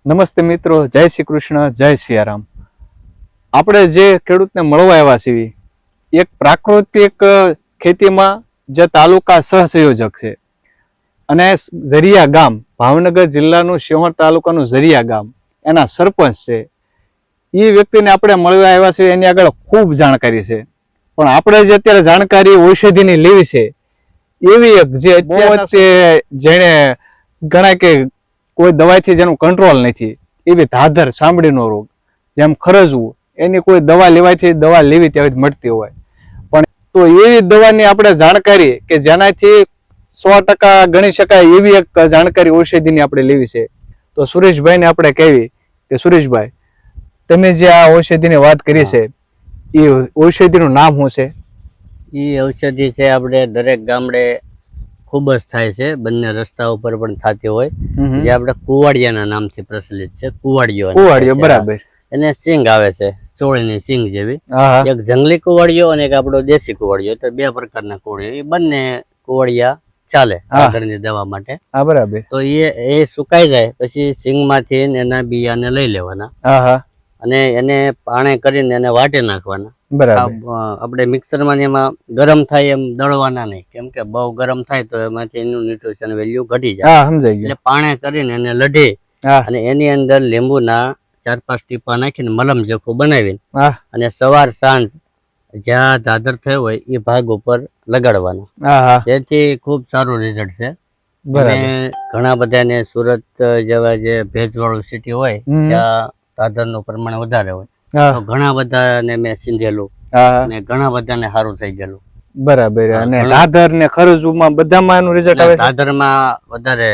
નમસ્તે મિત્રો, જય શ્રી કૃષ્ણ, જય સિયારામ. આપણે જે ખેડૂતને મળવા આવ્યા છીએ એક પ્રાકૃતિક ખેતીમાં જે તાલુકા સહસંયોજક છે અને ઝરિયા ગામ, ભાવનગર જિલ્લાનું શિહોર તાલુકાનું ઝરિયા ગામ, એના સરપંચ છે. એ વ્યક્તિને આપણે મળવા આવ્યા છીએ. એની આગળ ખૂબ જાણકારી છે, પણ આપણે જે અત્યારે જાણકારી ઔષધિની લેવી છે એવી એક જે અત્યારે જેને ગણાય કે કોઈ દવાથી જેનું કંટ્રોલ નથી, એવી ધાધર ચામડીનો રોગ, જેમ ખરજવું, એની કોઈ દવા લેવાથી દવા લેવી ત્યારે જ મળતી હોય, પણ તો એવી દવાની આપણે જાણકારી કે જેનાથી 100% ગણી શકાય એવી એક જાણકારી ઔષધિની આપણે લેવી છે. તો સુરેશભાઈને આપણે કહેવી કે સુરેશભાઈ, તમે જે આ ઔષધિની વાત કરી છે એ ઔષધિનું નામ શું છે? એ ઔષધિ છે આપણે દરેક ગામડે ખૂબ જ થાય છે, બંને રસ્તા ઉપર પણ થતી હોય, જે આપણે કુવાડિયાના નામથી પ્રચલિત છે. કુવાડિયો બરાબર. એને સિંગ આવે છે, ચોળીની સિંગ જેવી. એક જંગલી કુવાડિયો અને એક આપણો દેશી કુવાડિયો, તો બે પ્રકારના કુવાડિયો. એ બંને કુવાડિયા ચાલે ઘરની દવા માટે. બરાબર. તો એ સુકાઈ જાય પછી સિંગમાંથી એના બિયાને લઈ લેવાના અને એને પાણે કરીને એને વાટી નાખવાના. આપણે મિક્સરમાં એમાં ગરમ થાય એમ દળવાના નહીં, કેમ કે બહુ ગરમ થાય તો એમાંથી એનું ન્યુટ્રિશન વેલ્યુ ઘટી જાય. એટલે પાણે કરીને એને લઢી અને એની અંદર લીંબુના 4-5 ટીપા નાખીને મલમ જેખું બનાવીને અને સવાર સાંજ જ્યાં ધાધર થયો હોય એ ભાગ ઉપર લગાડવાના. જેથી ખૂબ સારું રિઝલ્ટ છે. ઘણા બધાને સુરત જેવા જે ભેજવાળું સિટી હોય ત્યાં ધાધરનું પ્રમાણ વધારે હોય, તો ઘણા બધાને મેં સીંધેલું અને ઘણા બધાને સારું થઈ ગયેલું. બરાબર. અને ધાધર ને ખરજવામાં બધામાં એનું રિઝલ્ટ આવે છે? ધાધરમાં વધારે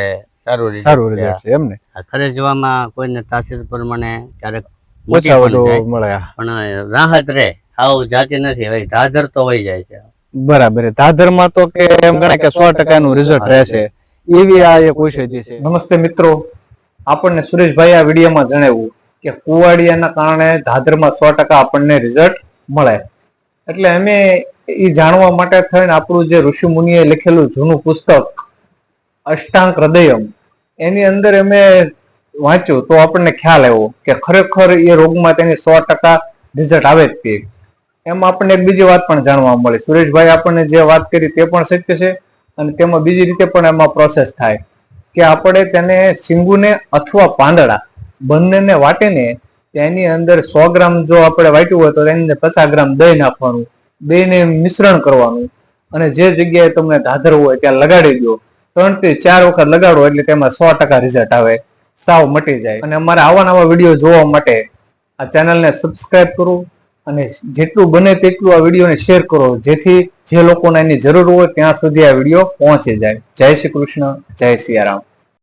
સારું રિઝલ્ટ છે. એમને ખરજવામાં કોઈને તાસીર પ્રમાણે ક્યારેક ઓછા વધુ મળે, પણ રાહત રહે, આવું જાતી નથી. હવે ધાધર તો હોય જાય છે. બરાબર. ધાધર માં તો કે એમ ગણાય કે 100% નું રિઝલ્ટ રહેશે એવી આ એક ઔષધિ છે. નમસ્તે મિત્રો, આપણને સુરેશભાઈ આ વિડીયોમાં જણાવ્યું કે કુવાડિયાના કારણે ધાધરમાં 100% આપણને રિઝલ્ટ મળે. એટલે અમે એ જાણવા માટે થઈને આપણું જે ઋષિ મુનિએ લખેલું જૂનું પુસ્તક અષ્ટાંગ હૃદયમ, એની અંદર અમે વાંચ્યું તો આપણને ખ્યાલ આવ્યો કે ખરેખર એ રોગમાં તેની 100% રિઝલ્ટ આવે જ તે. એમાં આપણને એક બીજી વાત પણ જાણવા મળી. સુરેશભાઈ આપણને જે વાત કરી તે પણ સત્ય છે, અને તેમાં બીજી રીતે પણ એમાં પ્રોસેસ થાય કે આપણે તેને સિંગુને અથવા પાંદડા બંનેને વાટીને તેની અંદર 100 ગ્રામ જો આપણે વાટ્યું હોય તો તેની અંદર 50 ગ્રામ દહીં નાખવાનું, બેને મિશ્રણ કરવાનું અને જે જગ્યાએ તમને ધાધર હોય ત્યાં લગાડી દો. 3 થી 4 વખત લગાડો એટલે તેમાં 100% રિઝલ્ટ આવે, સાવ મટી જાય. અને અમારા આવા નવા વિડીયો જોવા માટે આ ચેનલને સબસ્ક્રાઇબ કરો અને જેટલું બને તેટલું આ વિડીયોને શેર કરો, જેથી જે લોકોને એની જરૂર હોય ત્યાં સુધી આ વિડીયો પહોંચી જાય. જય શ્રી કૃષ્ણ, જય સિયારામ.